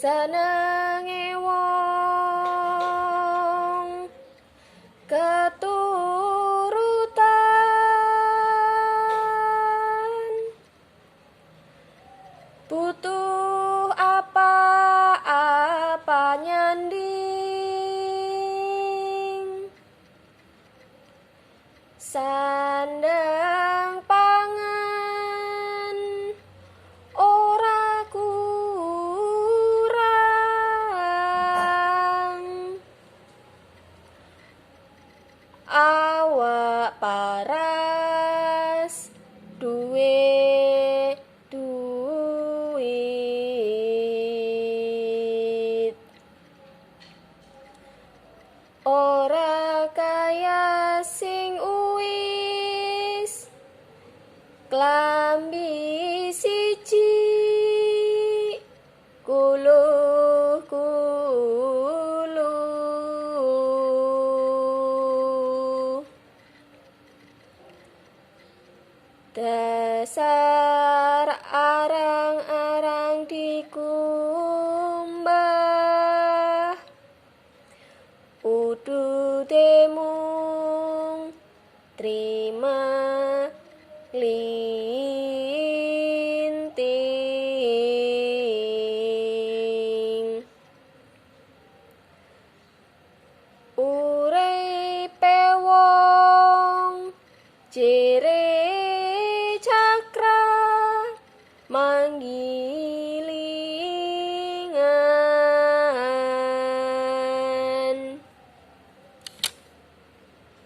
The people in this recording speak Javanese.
senenge wong keturutan, butuh apa nyanding, sandang pangan ora kurang, awak paras duwe duit, ora kaya sing uwis klambi siji kuluh-kuluh, dasar arang-arang dikumbah, udude mung trima linting, uripe wong jere cakra manggi